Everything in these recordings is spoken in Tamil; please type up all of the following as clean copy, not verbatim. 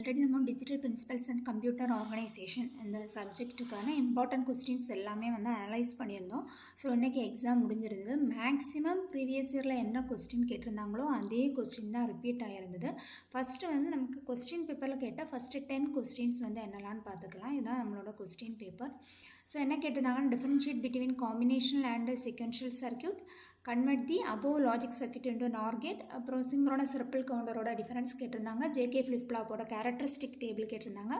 ஆல்ரெடி நம்ம digital principles and computer organisation இந்த சப்ஜெக்ட்டுக்கான இம்பார்ட்டன்ட் கொஸ்டின்ஸ் எல்லாமே வந்து அனலைஸ் பண்ணியிருந்தோம். ஸோ இன்றைக்கி எக்ஸாம் முடிஞ்சிருந்தது. மேக்ஸிமம் ப்ரீவியஸ் இயரில் என்ன கொஸ்டின் கேட்டிருந்தாங்களோ அதே கொஸ்டின் தான் ரிப்பீட் ஆகிருந்தது. ஃபஸ்ட்டு வந்து நமக்கு கொஸ்டின் பேப்பரில் கேட்டால் ஃபஸ்ட்டு 10 கொஸ்டின்ஸ் வந்து என்னெல்லாம்னு பார்த்துக்கலாம். இதுதான் நம்மளோட கொஸ்டின் பேப்பர். ஸோ என்ன கேட்டிருந்தாங்கன்னா, differentiate between combinational and sequential circuit, convert the above logic circuit into NOR gate, அப்புறம் சிங்க்ரோனஸ் ரிப்பிள் கவுண்டரோட டிஃபரன்ஸ் கேட்டிருந்தாங்க, ஜேகே ஃப்ளிப் ஃப்ளாப்போட கேரக்டரிஸ்டிக் டேபிள் கேட்டிருந்தாங்க,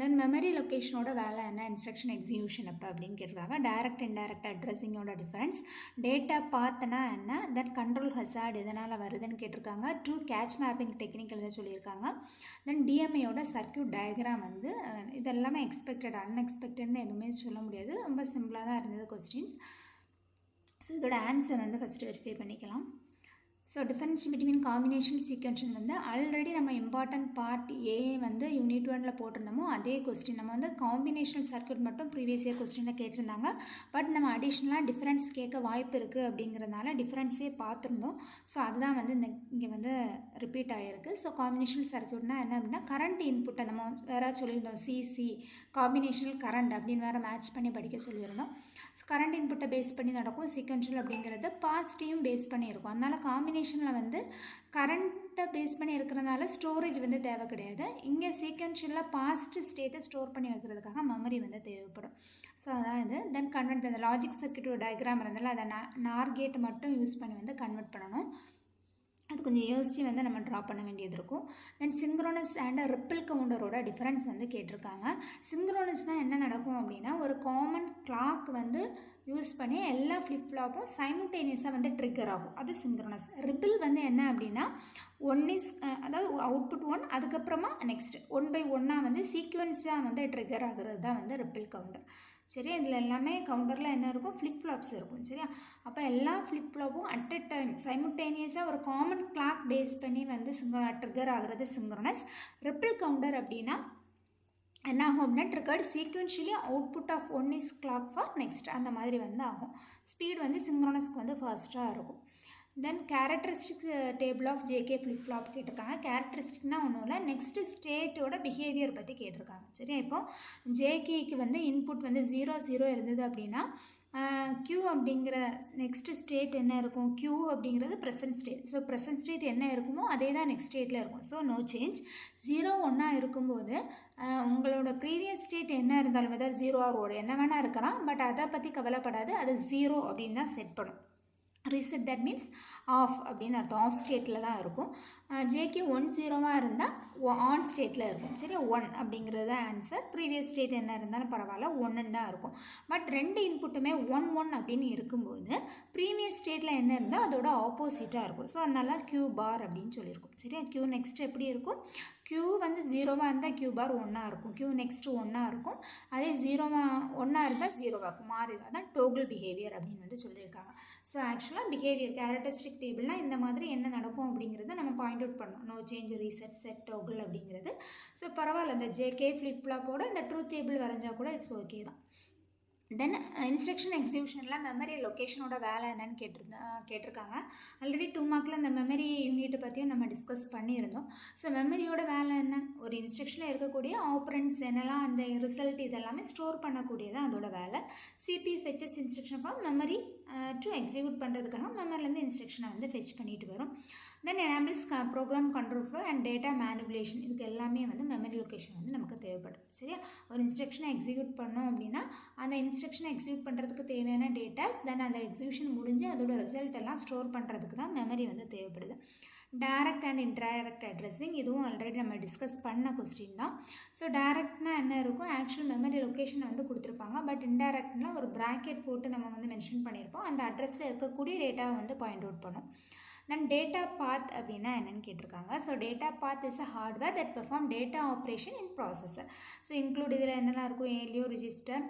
தென் மெமரி லொக்கேஷனோட வேலை என்ன, இன்ஸ்ட்ரக்ஷன் எக்ஸிக்யூஷன் எப்போ அப்படின்னு கேட்டிருக்காங்க, டைரக்ட் இன்டைரக்ட் அட்ரஸிங்கோட டிஃபரன்ஸ், டேட்டா பாத்னா என்ன, தென் கண்ட்ரோல் ஹசார்ட் எதனால் வருதுன்னு கேட்டிருக்காங்க, ட்ரூ கேட்ச் மேப்பிங் டெக்னிக் எழுத சொல்லியிருக்காங்க, தென் டிஎம்ஏயோட சர்க்யூட் டயக்ராம் வந்து இதெல்லாமே எக்ஸ்பெக்டட் அன்எக்ஸ்பெக்டட்னு எதுவுமே சொல்ல முடியாது, ரொம்ப சிம்பிளாக தான் இருந்தது கொஸ்டின்ஸ். ஸோ இதோட ஆன்சர் வந்து ஃபஸ்ட்டு வெரிஃபை பண்ணிக்கலாம். ஸோ டிஃபரன்ஸ் பிட்வீன் காம்பினேஷன் சீக்வென்ஷன் வந்து ஆல்ரெடி நம்ம இம்பார்ட்டன்ட் பார்ட் ஏ வந்து யூனிட் 1ல் போட்டிருந்தோமோ அதே கொஸ்டின் நம்ம வந்து காம்பினேஷனல் சர்க்யூட் மட்டும் ப்ரீவியஸ் இயர் கொஸ்டினில் கேட்டிருந்தாங்க. பட் நம்ம அடிஷ்னலாக டிஃப்ரென்ஸ் கேட்க வாய்ப்பு இருக்குது அப்படிங்கிறதுனால டிஃப்ரென்ஸே பார்த்துருந்தோம். ஸோ அதுதான் வந்து இங்கே வந்து ரிப்பீட் ஆகிருக்கு. ஸோ காம்பினேஷனல் சர்க்யூட்னா என்ன அப்படின்னா, கரண்ட் இன்புட்டை நம்ம வேறு சொல்லியிருந்தோம், சிசி காம்பினேஷனல் கரண்ட் அப்படின்னு வேறு மேட்ச் பண்ணி படிக்க சொல்லியிருந்தோம். ஸோ கரண்ட் இன்புட்டை பேஸ் பண்ணி நடக்கும். சீக்வென்ஷியல் அப்படிங்கிறது பாஸ்ட்டையும் பேஸ் பண்ணி இருக்கும். அதனால் காம்பினேஷனில் வந்து கரண்ட்டை பேஸ் பண்ணி இருக்கிறதுனால ஸ்டோரேஜ் வந்து தேவை கிடையாது. இங்கே சீக்வென்ஷியலில் பாஸ்ட் ஸ்டேட்டை ஸ்டோர் பண்ணி வைக்கிறதுக்காக மெமரி வந்து தேவைப்படும். ஸோ அதான் இது. தென் கன்வெர்ட் அந்த லாஜிக் சர்க்யூட்டோட டயக்ராம் இருந்தாலும் அதை நார் கேட் மட்டும் யூஸ் பண்ணி வந்து கன்வெர்ட் பண்ணணும். அது கொஞ்சம் யோசித்து வந்து நம்ம ட்ரா பண்ண வேண்டியது இருக்கும். தென் சிங்க்ரோனஸ் அண்ட் ரிப்பிள் கவுண்டரோட டிஃபரன்ஸ் வந்து கேட்டிருக்காங்க. சிங்க்ரோனஸ்னால் என்ன நடக்கும் அப்படின்னா, ஒரு காமன் கிளாக் வந்து யூஸ் பண்ணி எல்லா ஃப்ளிப் ஃப்ளாப்பும் சைமல்டேனியஸாக வந்து ட்ரிக்கர் ஆகும். அது சிங்க்ரோனஸ். ரிப்பிள் வந்து என்ன அப்படின்னா, அதாவது அவுட்புட் 1 அதுக்கப்புறமா நெக்ஸ்ட் 1/1 வந்து சீக்வென்ஸாக வந்து ட்ரிக்கர் ஆகிறது தான் வந்து ரிப்பிள் கவுண்டர். சரியா, இதில் எல்லாமே கவுண்டரில் என்ன இருக்கும், ஃப்ளிப் ஃப்ளாப்ஸ் இருக்கும். சரியா, அப்போ எல்லா ஃப்ளிப் ஃப்ளாப்பும் அட் எ டைம் சைமல்டேனியஸாக ஒரு காமன் கிளாக் பேஸ் பண்ணி வந்து ட்ரிகர் ஆகிறது சிங்க்ரோனஸ். ரிப்பிள் கவுண்டர் அப்படின்னா என்ன ஆகும் அப்படின்னா, triggered sequentially output of 1 is clock for next அந்த மாதிரி வந்து ஆகும். ஸ்பீட் வந்து சிங்க்ரோனஸ்க்கு வந்து ஃபாஸ்ட்டாக இருக்கும். Then characteristic table of JK flip flop கேட்டிருக்காங்க. கேரக்டரிஸ்டிக்னா ஒன்றும் இல்லை, நெக்ஸ்ட்டு ஸ்டேட்டோட பிஹேவியர் பற்றி கேட்டிருக்காங்க. சரியா, இப்போது ஜேகேக்கு வந்து இன்புட் வந்து 0 இருந்தது அப்படின்னா க்யூ அப்படிங்கிற நெக்ஸ்ட் ஸ்டேட் என்ன இருக்கும், க்யூ அப்படிங்கிறது present state. So present state என்ன இருக்குமோ அதே தான் நெக்ஸ்ட் ஸ்டேட்டில் இருக்கும். So no change. 0 இருக்கும்போது உங்களோட ப்ரீவியஸ் ஸ்டேட் என்ன இருந்தாலும் வெதர் 0 or 1 என்ன வேணால் இருக்கலாம். பட் அதை பற்றி கவலைப்படாது, அது 0 அப்படின்னு தான் செட் பண்ணும். ரீசெட் தட் மீன்ஸ் ஆஃப் அப்படின்னு அர்த்தம். ஆஃப் ஸ்டேட்டில் தான் இருக்கும். ஜேகே 1 இருந்தால் ஆன் ஸ்டேட்டில் இருக்கும். சரி, 1 அப்படிங்கிறது தான் ஆன்சர். ப்ரீவியஸ் ஸ்டேட் என்ன இருந்தாலும் பரவாயில்ல, 1 தான் இருக்கும். பட் ரெண்டு இன்புட்டுமே 1 அப்படின்னு இருக்கும்போது ப்ரீவியஸ் ஸ்டேட்டில் என்ன இருந்தால் அதோட ஆப்போசிட்டாக இருக்கும். ஸோ அதனால கியூ பார் அப்படின்னு சொல்லியிருக்கும். சரியா, கியூ நெக்ஸ்ட் எப்படி இருக்கும், கியூ வந்து 0 இருந்தால் கியூ பார் 1 இருக்கும், கியூ நெக்ஸ்ட்டு 1 இருக்கும். அதே 1 இருந்தால் 0 இருக்கும், மாறி அதான் டோகிள் பிஹேவியர் அப்படின்னு வந்து சொல்லியிருக்காங்க. ஸோ ஆக்சுவலாக பிஹேவியர் கேரக்டரிஸ்டிக் டேபிள்னால் இந்த மாதிரி என்ன நடக்கும் அப்படிங்கிறத நம்ம பாயிண்ட் அவுட் பண்ணணும். நோ சேஞ்ச், ரீசெட், செட், டோகிள் அப்படிங்கிறது. ஸோ பரவாயில்ல, இந்த ஜேகே ஃப்ளிப் ஃப்ளாப்போட இந்த ட்ரூத் டேபிள் வரைஞ்சால் கூட இட்ஸ் ஓகே தான். தென் இன்ஸ்ட்ரக்ஷன் எக்ஸிக்யூஷனில் மெமரி லொக்கேஷனோட வேலை என்னன்னு கேட்டிருக்காங்க. ஆல்ரெடி 2 மார்க்கில் இந்த மெமரி யூனிட்டை பற்றியும் நம்ம டிஸ்கஸ் பண்ணியிருந்தோம். ஸோ மெமரியோட வேலை என்ன, ஒரு இன்ஸ்ட்ரக்ஷனில் இருக்கக்கூடிய ஆப்ரண்ட்ஸ் என்னெல்லாம் அந்த ரிசல்ட் இதெல்லாமே ஸ்டோர் பண்ணக்கூடியதான் அதோட வேலை. CPU fetches instruction for memory to execute பண்ணுறதுக்காக மெமரிலேருந்து இன்ஸ்ட்ரக்ஷனை வந்து ஃபெச் பண்ணிட்டு வரும். Then enables program control flow and data manipulation. இதுக்கு எல்லாமே வந்து மெமரி லொக்கேஷன் வந்து நமக்கு தேவைப்படும். சரியா, ஒரு இன்ஸ்ட்ரக்ஷனை எக்ஸிக்யூட் பண்ணோம் அப்படின்னா அந்த இன்ஸ்ட்ரக்ஷனை எக்ஸிக்யூட் பண்ணுறதுக்கு தேவையான டேட்டாஸ், தென் அந்த எக்ஸிக்யூஷன் முடிஞ்சு அதோட ரிசல்ட் எல்லாம் ஸ்டோர் பண்ணுறதுக்கு தான் மெமரி வந்து தேவைப்படுது. டைரக்ட் அண்ட் இன்டைரக்ட் அட்ரஸிங், இதுவும் ஆல்ரெடி நம்ம டிஸ்கஸ் பண்ண கொஸ்டின் தான். ஸோ டைரக்ட்னா என்ன இருக்கும், ஆக்சுவல் மெமரி லொக்கேஷன் வந்து கொடுத்துருப்பாங்க. பட் இன்டைரக்ட்னா ஒரு ப்ராக்கெட் போட்டு நம்ம வந்து மென்ஷன் பண்ணியிருப்போம். அந்த அட்ரஸில் இருக்கக்கூடிய டேட்டாவை வந்து பாயிண்ட் அவுட் பண்ணும். தென் டேட்டா பாத் அப்படின்னா என்னென்னு கேட்டிருக்காங்க. So data path is a hardware that perform data operation in processor. So include இதில் என்னெல்லாம் இருக்கும், ஏலியோ, ரிஜிஸ்டர்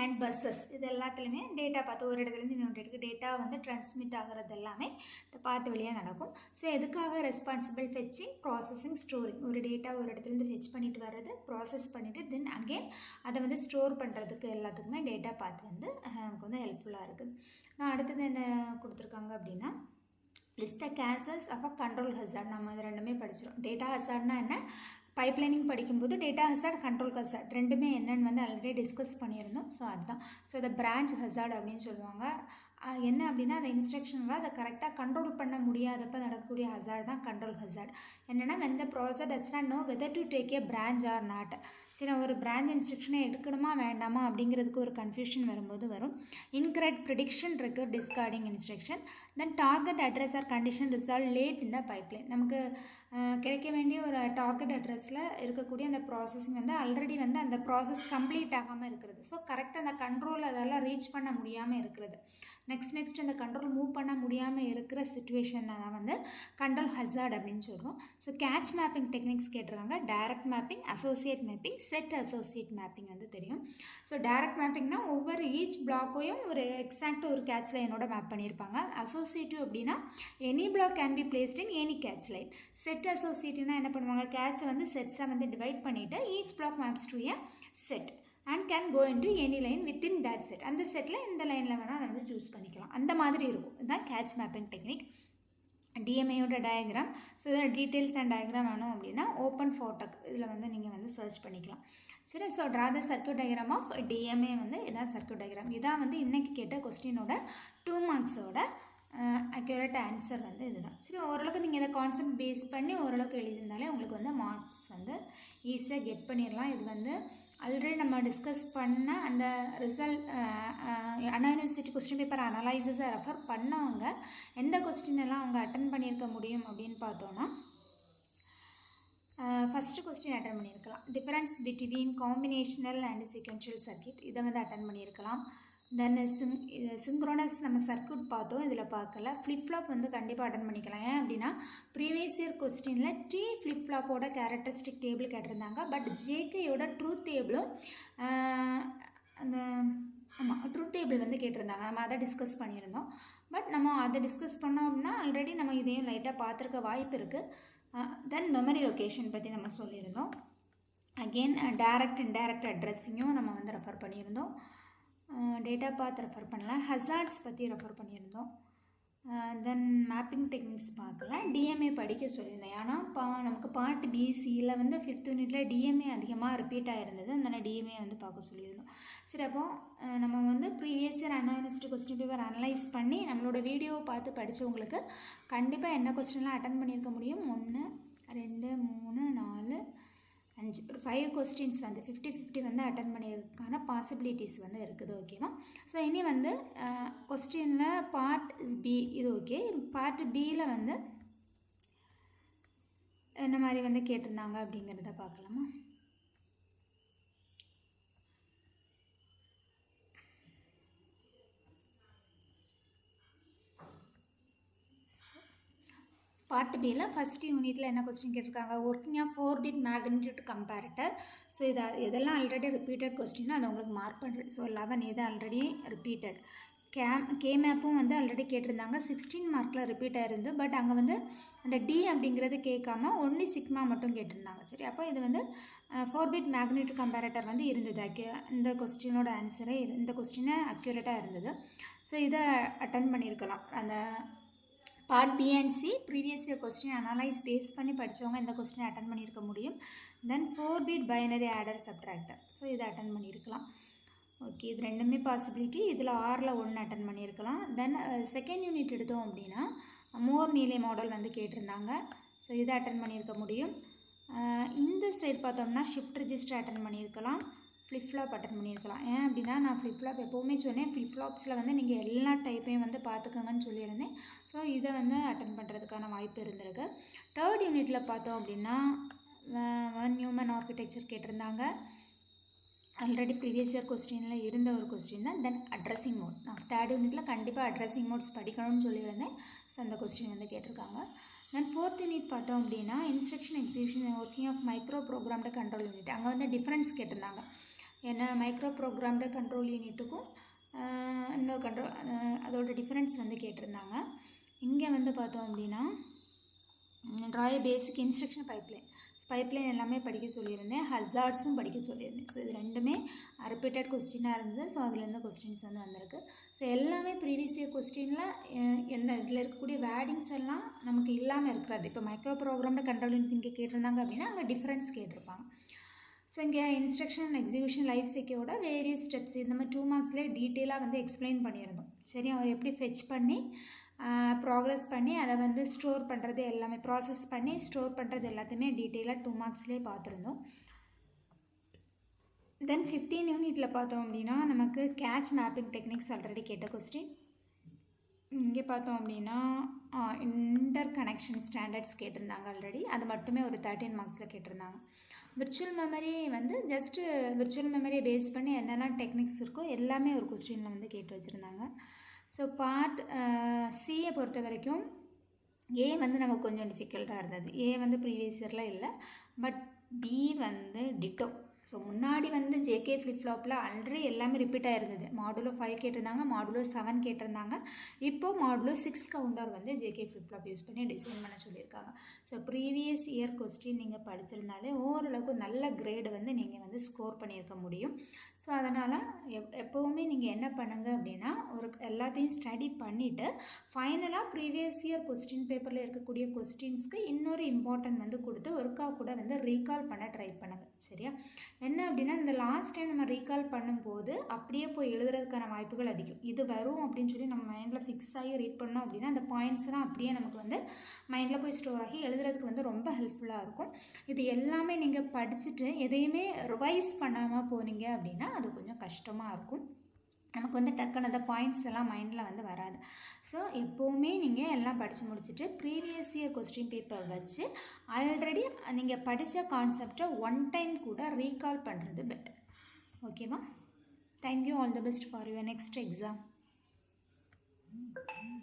அண்ட் பஸ்ஸஸ், இது எல்லாத்துலேயுமே டேட்டா பார்த்து ஒரு இடத்துலேருந்து இன்னொரு இடத்துக்கு டேட்டா வந்து ட்ரான்ஸ்மிட் ஆகிறது எல்லாமே இந்த பார்த்து வழியாக நடக்கும். ஸோ எதுக்காக ரெஸ்பான்சிபிள் ஃபெச்சிங், ப்ராசஸிங், ஸ்டோரிங். ஒரு டேட்டா ஒரு இடத்துலேருந்து ஃபெச் பண்ணிட்டு வர்றது, ப்ராசஸ் பண்ணிவிட்டு தென் அகெயின் அதை வந்து ஸ்டோர் பண்ணுறதுக்கு எல்லாத்துக்குமே டேட்டா பார்த்து வந்து நமக்கு வந்து ஹெல்ப்ஃபுல்லாக இருக்குது. நான் அடுத்தது என்ன கொடுத்துருக்காங்க அப்படின்னா, list the cases of a control hazard. நம்ம இது ரெண்டுமே படிச்சிடும். டேட்டா ஹசார்ட்னா என்ன, பைப்லைனிங் படிக்கும்போது டேட்டா ஹசார்ட் கண்ட்ரோல் ஹசார்ட் ரெண்டுமே என்னென்னு வந்து ஆல்ரெடி டிஸ்கஸ் பண்ணியிருந்தோம். ஸோ அதுதான். ஸோ அதை பிரான்ச் ஹசார்ட் அப்படின்னு சொல்லுவாங்க. என்ன அப்படின்னா அந்த இன்ஸ்ட்ரக்ஷனில் அதை கரெக்டாக கண்ட்ரோல் பண்ண முடியாதப்போ நடக்கக்கூடிய ஹசார்ட் தான் கண்ட்ரோல் ஹசார்ட். என்னென்னா when the processor does not know whether to take a branch or not. சரி, ஒரு பிரான்ச் இன்ஸ்ட்ரக்ஷனை எடுக்கணுமா வேண்டாமா அப்படிங்கிறதுக்கு ஒரு கன்ஃபியூஷன் வரும்போது வரும். Incorrect prediction require discarding instruction. Then target address or condition resolve late இந்த பைப்லைன். நமக்கு கிடைக்க வேண்டிய ஒரு டார்கெட் அட்ரஸில் இருக்கக்கூடிய அந்த ப்ராசஸிங் வந்து ஆல்ரெடி வந்து அந்த ப்ராசஸ் கம்ப்ளீட் ஆகாமல் இருக்கிறது. ஸோ கரெக்டாக அந்த கண்ட்ரோல் அதெல்லாம் ரீச் பண்ண முடியாமல் இருக்கிறது. நெக்ஸ்ட் அந்த கண்ட்ரோல் மூவ் பண்ண முடியாமல் இருக்கிற சுச்சுவேஷன் தான் வந்து கண்ட்ரோல் ஹசார்ட் அப்படின்னு சொல்கிறோம். ஸோ கேட்ச் மேப்பிங் டெக்னிக்ஸ் கேட்டிருக்காங்க. Direct mapping, associate mapping, set associate mapping வந்து தெரியும். ஸோ டைரக்ட் மேப்பிங்னா ஒவ்வொரு ஈச் பிளாக்கையும் ஒரு எக்ஸாக்டாக ஒரு கேட்ச் லைனோட மேப் பண்ணியிருப்பாங்க. அசோசியேட்டிவ் அப்படின்னா any block can be placed in any cache line. Set அசோசியேட்டிவ்னா என்ன பண்ணுவாங்க, கேட்சை வந்து செட்ஸாக வந்து டிவைட் பண்ணிவிட்டு each block maps to a set and can go into any line within that set. அந்த செட்டில் இந்த லைனில் வேணால் அதை வந்து சூஸ் பண்ணிக்கலாம். அந்த மாதிரி இருக்கும். இதுதான் கேட்ச் மேப்பிங் டெக்னிக். டிஎம்ஏயோட டயக்ராம். ஸோ இதில் டீட்டெயில்ஸ் அண்ட் டயக்ராம் வேணும் அப்படின்னா ஓப்பன் ஃபோட்டோக் இதில் வந்து நீங்கள் வந்து சர்ச் பண்ணிக்கலாம். சரி, so draw the circuit diagram of DMA வந்து இதான் சர்க்யூட் டயக்ராம். இதான் வந்து இன்றைக்கி கேட்ட கொஸ்டினோட 2 மார்க்ஸோட அக்யூரேட் ஆன்சர் வந்து இதுதான். சரி, ஓரளவுக்கு நீங்கள் இதை கான்செப்ட் பேஸ் பண்ணி ஓரளவுக்கு எழுதியிருந்தாலே உங்களுக்கு வந்து மார்க்ஸ் வந்து ஈஸியாக கெட் பண்ணிடலாம். இது வந்து ஆல்ரெடி நம்ம டிஸ்கஸ் பண்ண அந்த ரிசல்ட் அண்ணா யூனிவர்சிட்டி கொஸ்டின் பேப்பர் அனலைசஸை ரெஃபர் பண்ணவங்க எந்த கொஸ்டின் எல்லாம் அவங்க அட்டன் பண்ணியிருக்க முடியும் அப்படின்னு பார்த்தோன்னா, ஃபஸ்ட்டு கொஸ்டின் அட்டன் பண்ணியிருக்கலாம். Difference between combinational and sequential circuit, இதை வந்து அட்டன் பண்ணியிருக்கலாம். தென் சிங்க்ரோனஸ் நம்ம சர்க்யூட் பார்த்தோம், இதில் பார்க்கல. ஃப்ளிப்ஃப்ளாப் வந்து கண்டிப்பாக அட்டன் பண்ணிக்கலாம். ஏன் அப்படின்னா ப்ரீவியஸ் இயர் கொஸ்டினில் டி ஃப்ளிப்ஃப்ளாப்போட கேரக்டரிஸ்டிக் டேபிள் கேட்டிருந்தாங்க. பட் ஜேகேயோட ட்ரூத் டேபிளும் அந்த ட்ரூத் டேபிள் வந்து கேட்டிருந்தாங்க. நம்ம அதை டிஸ்கஸ் பண்ணியிருந்தோம். பட் நம்ம அதை டிஸ்கஸ் பண்ணோம் அப்படின்னா ஆல்ரெடி நம்ம இதையும் லைட்டாக பார்த்துருக்க வாய்ப்பு இருக்குது. தென் மெமரி லொக்கேஷன் பற்றி நம்ம சொல்லியிருந்தோம். அகெயின் டைரக்ட் இன்டைரக்ட் அட்ரஸிங்கும் நம்ம வந்து ரெஃபர் பண்ணியிருந்தோம். டேட்டா பாத் ரெஃபர் பண்ணல. ஹசார்ட்ஸ் பற்றி ரெஃபர் பண்ணியிருந்தோம். தென் மேப்பிங் டெக்னிக்ஸ் பார்க்கல. டிஎம்ஏ படிக்க சொல்லியிருந்தேன். ஏன்னா நமக்கு பார்ட் பிசியில் வந்து 5th யூனிட்டில் டிஎம்ஏ அதிகமாக ரிப்பீட் ஆகிருந்தது. அதனால் டிஎம்ஏ வந்து பார்க்க சொல்லியிருந்தோம். சரி, அப்போது நம்ம வந்து ப்ரீவியஸ் இயர் அண்ணா யூனிவர்சிட்டி கொஸ்டின் பேப்பர் அனலைஸ் பண்ணி நம்மளோட வீடியோவை பார்த்து படித்தவங்களுக்கு கண்டிப்பாக என்ன கொஸ்டின்லாம் அட்டன் பண்ணியிருக்க முடியும். 1 2 3 4 5 ஒரு 5 கொஸ்டின்ஸ் வந்து 50-50 வந்து அட்டன் பண்ணியிருக்கான பாசிபிலிட்டிஸ் வந்து இருக்குது. ஓகேவா? ஸோ இனி வந்து கொஸ்டினில் பார்ட் பி இது ஓகே. பார்ட் பியில் வந்து என்ன மாதிரி வந்து கேட்டிருந்தாங்க அப்படிங்கிறத பார்க்கலாமா? பார்ட் பியில் ஃபஸ்ட் யூனிட்டில் என்ன கொஸ்டின் கேட்டிருக்காங்க, working of 4-bit magnitude comparator. So இதெல்லாம் ஆல்ரெடி ரிப்பீட்டட் கொஸ்டின், அதை உங்களுக்கு மார்க் பண்ணுறேன். ஸோ 11 இது ஆல்ரெடி ரிப்பீட்டட். கே மேப்பும் வந்து ஆல்ரெடி கேட்டிருந்தாங்க. 16 மார்க்கில் ரிப்பீட் ஆயிருந்து. பட் அங்கே வந்து அந்த டி அப்படிங்கிறது கேட்காம ஒன்லி சிக்மா மட்டும் கேட்டிருந்தாங்க. சரி, அப்போ இது வந்து 4-bit மேக்னிட்யூட் கம்பேரிட்டர் வந்து இருந்தது. இந்த கொஸ்டினோட ஆன்சரே இந்த கொஸ்டினே அக்யூரேட்டாக இருந்தது. ஸோ இதை அட்டன் பண்ணியிருக்கலாம். அந்த part B and C previous year question analyse base பண்ணி படித்தவங்க இந்த கொஸ்டின் அட்டன் பண்ணியிருக்க முடியும். Then 4-bit binary adder subtractor. So இதை அட்டன் பண்ணியிருக்கலாம். ஓகே, இது ரெண்டுமே பாசிபிலிட்டி. இதில் 6ல் 1 அட்டன் பண்ணியிருக்கலாம். தென் செகண்ட் யூனிட் எடுத்தோம் அப்படின்னா மோர் நீலே மாடல் வந்து கேட்டிருந்தாங்க. ஸோ இதை அட்டன் பண்ணியிருக்க முடியும். இந்த சைடு பார்த்தோம்னா ஷிஃப்ட் ரெஜிஸ்டர் அட்டன் பண்ணியிருக்கலாம். ஃப்ளிப்ஃப்ளாப் அட்டன் பண்ணியிருக்கலாம். ஏன் அப்படின்னா நான் ஃப்ளிப்ஃப்ளாப் எப்போவுமே சொன்னேன், ஃப்ளிப்ஃப்ளாப்ஸில் வந்து நீங்கள் எல்லா டைப்பையும் வந்து பார்த்துக்கோங்கன்னு சொல்லியிருந்தேன். ஸோ இதை வந்து அட்டன் பண்ணுறதுக்கான வாய்ப்பு இருந்திருக்கு. தேர்ட் யூனிட்டில் பார்த்தோம் அப்படின்னா நியூமன் ஆர்கிடெக்சர் கேட்டிருந்தாங்க. ஆல்ரெடி ப்ரீவியஸ் இயர் கொஸ்டினில் இருந்த ஒரு கொஸ்டின் தான். தென் அட்ரஸிங் மோட், நான் தேர்ட் யூனிட்டில் கண்டிப்பாக அட்ரஸிங் மோட்ஸ் படிக்கணும்னு சொல்லியிருந்தேன். ஸோ அந்த கொஸ்டின் வந்து கேட்டிருக்காங்க. தென் ஃபோர்த் யூனிட் பார்த்தோம் அப்படின்னா instruction execution working of micro programmed control unit. அங்கே வந்து டிஃப்ரென்ஸ் கேட்டிருந்தாங்க. ஏன்னா மைக்ரோ ப்ரோக்ராம்டு கண்ட்ரோல் யூனிட்டுக்கும் இன்னொரு கண்ட்ரோல் அதோட டிஃப்ரென்ஸ் வந்து கேட்டிருந்தாங்க. இங்கே வந்து பார்த்தோம் அப்படின்னா draw a basic instruction pipeline. So pipeline எல்லாமே படிக்க சொல்லியிருந்தேன், ஹசார்ட்ஸும் படிக்க சொல்லியிருந்தேன். ஸோ இது ரெண்டுமே ரிப்பீட்டட் கொஸ்டினாக இருந்தது. ஸோ அதுலேருந்து கொஸ்டின்ஸ் வந்து வந்திருக்கு. ஸோ எல்லாமே ப்ரீவியஸ் இயர் கொஸ்டினில் என்ன இதில் இருக்கக்கூடிய வேர்டிங்ஸ் எல்லாம் நமக்கு இல்லாமல் இருக்கிறது. இப்போ மைக்ரோ ப்ரோக்ராமில் கண்ட்ரோல் இங்கே கேட்டிருந்தாங்க அப்படின்னா அங்கே டிஃப்ரென்ஸ் கேட்டிருப்பாங்க. ஸோ இங்கே இன்ஸ்ட்ரக்ஷன் அண்ட் எக்ஸிக்யூஷன் லைஃப் சைக்கிளோட வேரியஸ் ஸ்டெப்ஸ் இந்த மாதிரி 2 மார்க்ஸ்லேயே டீட்டெயிலாக வந்து எக்ஸ்பிளைன் பண்ணியிருந்தோம். சரி, அவர் எப்படி ஃபெச் பண்ணி ப்ராக்ரஸ் பண்ணி அதை வந்து ஸ்டோர் பண்ணுறது எல்லாமே ப்ராசஸ் பண்ணி ஸ்டோர் பண்ணுறது எல்லாத்தையுமே டீட்டெயிலாக 2 மார்க்ஸ்லேயே பார்த்துருந்தோம். தென் 15 யூனிட்டில் பார்த்தோம் அப்படின்னா நமக்கு கேட்ச் மேப்பிங் டெக்னிக்ஸ் ஆல்ரெடி கேட்ட கொஸ்டின். இங்கே பார்த்தோம் அப்படின்னா இன்டர் கனெக்ஷன் ஸ்டாண்டர்ட்ஸ் கேட்டிருந்தாங்க ஆல்ரெடி. அது மட்டுமே ஒரு 13 மார்க்ஸில் கேட்டிருந்தாங்க. விர்ச்சுவல் மெமரி வந்து ஜஸ்ட்டு விர்ச்சுவல் மெமரியை பேஸ் பண்ணி என்னென்ன டெக்னிக்ஸ் இருக்கோ எல்லாமே ஒரு கொஸ்டினில் வந்து கேட்டு வச்சுருந்தாங்க. ஸோ பார்ட் சியை பொறுத்த வரைக்கும் ஏ வந்து நமக்கு கொஞ்சம் டிஃபிகல்ட்டாக இருந்தது. ஏ வந்து ப்ரீவியஸ் இயரில் இல்லை, பட் பி வந்து டிட்டோ. ஸோ முன்னாடி வந்து ஜேகே ஃப்ளிப் ஃப்ளாப்பில் ஆல்ரெடி எல்லாமே ரிப்பீட் ஆகிருந்தது. மாடுலோ 5 கேட்டிருந்தாங்க, மாடுலோ 7 கேட்டிருந்தாங்க. இப்போது மாடுலோ 6 கவுண்டர் வந்து ஜேகே ஃப்ளிப் ஃப்ளாப் யூஸ் பண்ணி டிசைன் பண்ண சொல்லியிருக்காங்க. ஸோ ப்ரீவியஸ் இயர் கொஸ்டின் நீங்கள் படிச்சிருந்தாலே ஓரளவுக்கு நல்ல கிரேடு வந்து நீங்கள் வந்து ஸ்கோர் பண்ணியிருக்க முடியும். ஸோ அதனால் எப்போவுமே நீங்கள் என்ன பண்ணுங்கள் அப்படின்னா ஒரு எல்லாத்தையும் ஸ்டடி பண்ணிவிட்டு ஃபைனலாக ப்ரீவியஸ் இயர் கொஸ்டின் பேப்பரில் இருக்கக்கூடிய கொஸ்டின்ஸ்க்கு இன்னொரு இம்பார்ட்டன்ட் வந்து கொடுத்து ஒர்க்காக கூட வந்து ரீகால் பண்ண ட்ரை பண்ணுங்கள். சரியா? என்ன அப்படின்னா இந்த லாஸ்ட் டைம் நம்ம ரீகால் பண்ணும்போது அப்படியே போய் எழுதுறதுக்கான வாய்ப்புகள் அதிகம். இது வரும் அப்படின்னு சொல்லி நம்ம மைண்டில் ஃபிக்ஸ் ஆகி ரீட் பண்ணோம் அப்படின்னா அந்த பாயிண்ட்ஸ்லாம் அப்படியே நமக்கு வந்து மைண்டில் போய் ஸ்டோர் ஆகி எழுதுறதுக்கு வந்து ரொம்ப ஹெல்ப்ஃபுல்லாக இருக்கும். இது எல்லாமே நீங்கள் படிச்சுட்டு எதையுமே ரிவைஸ் பண்ணாமல் போனீங்க அப்படின்னா அது கொஞ்சம் கஷ்டமாக இருக்கும். நமக்கு வந்து டக்குன்னு அந்த பாயிண்ட்ஸ் எல்லாம் மைண்டில் வந்து வராது. ஸோ எப்போவுமே நீங்கள் எல்லாம் படித்து முடிச்சுட்டு ப்ரீவியஸ் இயர் கொஸ்டின் பேப்பர் வச்சு ஆல்ரெடி நீங்கள் படித்த கான்செப்டை 1 டைம் கூட ரீகால் பண்ணுறது பெட்டர். ஓகேவா? Thank you. All the best for your next exam.